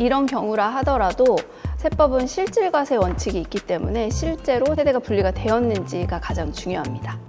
이런 경우라 하더라도 세법은 실질과세 원칙이 있기 때문에 실제로 세대가 분리가 되었는지가 가장 중요합니다.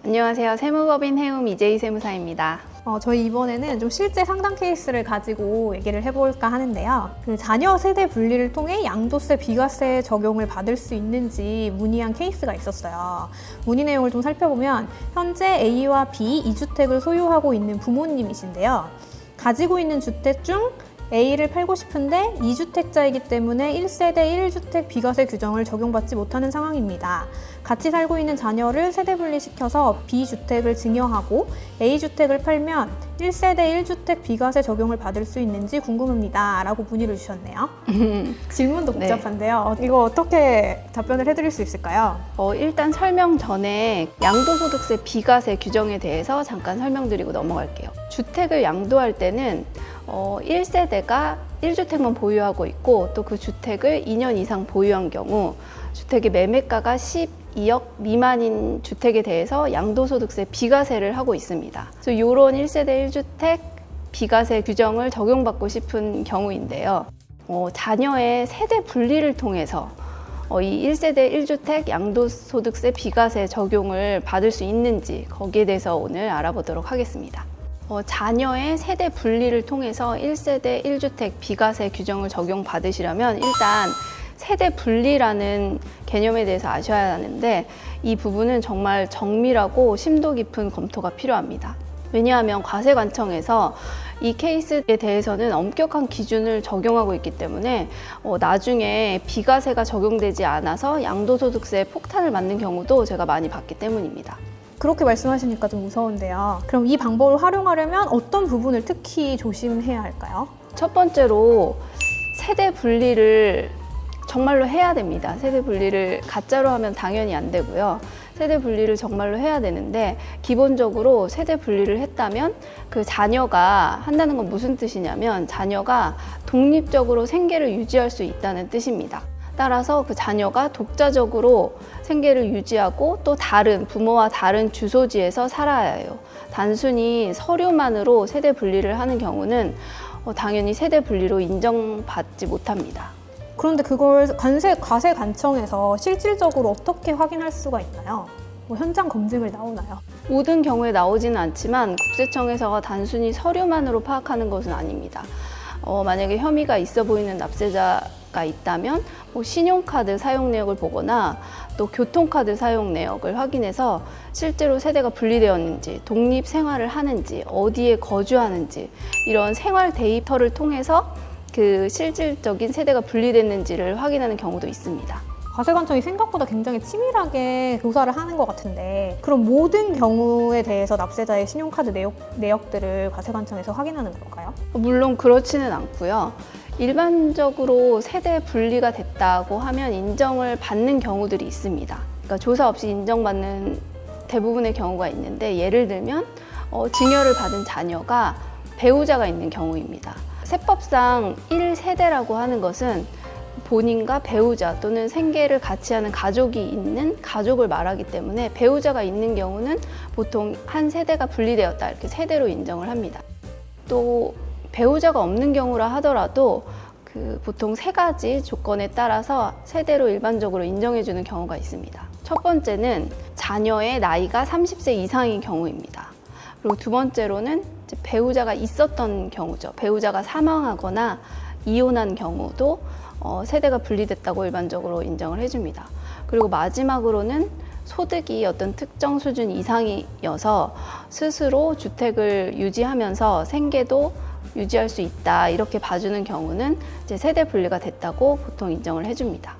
안녕하세요. 세무법인 해움 이재희 세무사입니다. 저희 이번에는 좀 실제 상담 케이스를 가지고 얘기를 해볼까 하는데요. 자녀 세대 분리를 통해 양도세, 비과세 적용을 받을 수 있는지 문의한 케이스가 있었어요. 문의 내용을 좀 살펴보면 현재 A와 B 2주택을 소유하고 있는 부모님이신데요. 가지고 있는 주택 중 A를 팔고 싶은데 2주택자이기 때문에 1세대 1주택 비과세 규정을 적용받지 못하는 상황입니다. 같이 살고 있는 자녀를 세대 분리시켜서 B주택을 증여하고 A주택을 팔면 1세대 1주택 비과세 적용을 받을 수 있는지 궁금합니다. 라고 문의를 주셨네요. 질문도 복잡한데요. 네. 이거 어떻게 답변을 해드릴 수 있을까요? 일단 설명 전에 양도소득세 비과세 규정에 대해서 잠깐 설명드리고 넘어갈게요. 주택을 양도할 때는 1세대가 1주택만 보유하고 있고 또 그 주택을 2년 이상 보유한 경우 주택의 매매가가 12억 미만인 주택에 대해서 양도소득세 비과세를 하고 있습니다. 그래서 이런 1세대 1주택 비과세 규정을 적용받고 싶은 경우인데요. 자녀의 세대 분리를 통해서 이 1세대 1주택 양도소득세 비과세 적용을 받을 수 있는지 거기에 대해서 오늘 알아보도록 하겠습니다. 자녀의 세대 분리를 통해서 1세대 1주택 비과세 규정을 적용받으시려면 일단 세대 분리라는 개념에 대해서 아셔야 하는데 이 부분은 정말 정밀하고 심도 깊은 검토가 필요합니다. 왜냐하면 과세관청에서 이 케이스에 대해서는 엄격한 기준을 적용하고 있기 때문에 나중에 비과세가 적용되지 않아서 양도소득세 폭탄을 맞는 경우도 제가 많이 봤기 때문입니다. 그렇게 말씀하시니까 좀 무서운데요. 그럼 이 방법을 활용하려면 어떤 부분을 특히 조심해야 할까요? 첫 번째로 세대 분리를 정말로 해야 됩니다. 세대 분리를 가짜로 하면 당연히 안 되고요. 세대 분리를 정말로 해야 되는데 기본적으로 세대 분리를 했다면 그 자녀가 한다는 건 무슨 뜻이냐면 자녀가 독립적으로 생계를 유지할 수 있다는 뜻입니다. 따라서 그 자녀가 독자적으로 생계를 유지하고 또 다른 부모와 다른 주소지에서 살아야 해요. 단순히 서류만으로 세대 분리를 하는 경우는 당연히 세대 분리로 인정받지 못합니다. 그런데 그걸 과세관청에서 실질적으로 어떻게 확인할 수가 있나요? 현장 검증을 나오나요? 모든 경우에 나오지는 않지만 국세청에서 단순히 서류만으로 파악하는 것은 아닙니다. 만약에 혐의가 있어 보이는 납세자가 있다면 신용카드 사용 내역을 보거나 또 교통카드 사용 내역을 확인해서 실제로 세대가 분리되었는지, 독립 생활을 하는지, 어디에 거주하는지 이런 생활 데이터를 통해서 그 실질적인 세대가 분리됐는지를 확인하는 경우도 있습니다. 과세관청이 생각보다 굉장히 치밀하게 조사를 하는 것 같은데 그럼 모든 경우에 대해서 납세자의 신용카드 내역들을 과세관청에서 확인하는 건가요? 물론 그렇지는 않고요. 일반적으로 세대 분리가 됐다고 하면 인정을 받는 경우들이 있습니다. 그러니까 조사 없이 인정받는 대부분의 경우가 있는데 예를 들면 증여를 받은 자녀가 배우자가 있는 경우입니다. 세법상 1세대라고 하는 것은 본인과 배우자 또는 생계를 같이 하는 가족이 있는 가족을 말하기 때문에 배우자가 있는 경우는 보통 한 세대가 분리되었다 이렇게 세대로 인정을 합니다. 또 배우자가 없는 경우라 하더라도 보통 3가지 조건에 따라서 세대로 일반적으로 인정해주는 경우가 있습니다. 첫 번째는 자녀의 나이가 30세 이상인 경우입니다. 그리고 두 번째로는 배우자가 있었던 경우죠. 배우자가 사망하거나 이혼한 경우도 세대가 분리됐다고 일반적으로 인정을 해줍니다. 그리고 마지막으로는 소득이 어떤 특정 수준 이상이어서 스스로 주택을 유지하면서 생계도 유지할 수 있다 이렇게 봐주는 경우는 이제 세대 분리가 됐다고 보통 인정을 해줍니다.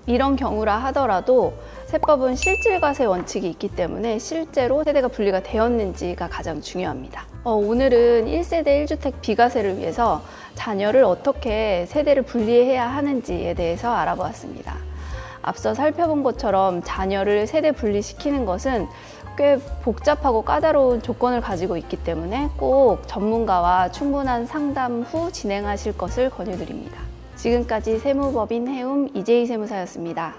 이런 경우라 하더라도 세법은 실질과세 원칙이 있기 때문에 실제로 세대가 분리가 되었는지가 가장 중요합니다. 오늘은 1세대 1주택 비과세를 위해서 자녀를 어떻게 세대를 분리해야 하는지에 대해서 알아보았습니다. 앞서 살펴본 것처럼 자녀를 세대 분리시키는 것은 꽤 복잡하고 까다로운 조건을 가지고 있기 때문에 꼭 전문가와 충분한 상담 후 진행하실 것을 권유드립니다. 지금까지 세무법인 해움 이재희 세무사였습니다.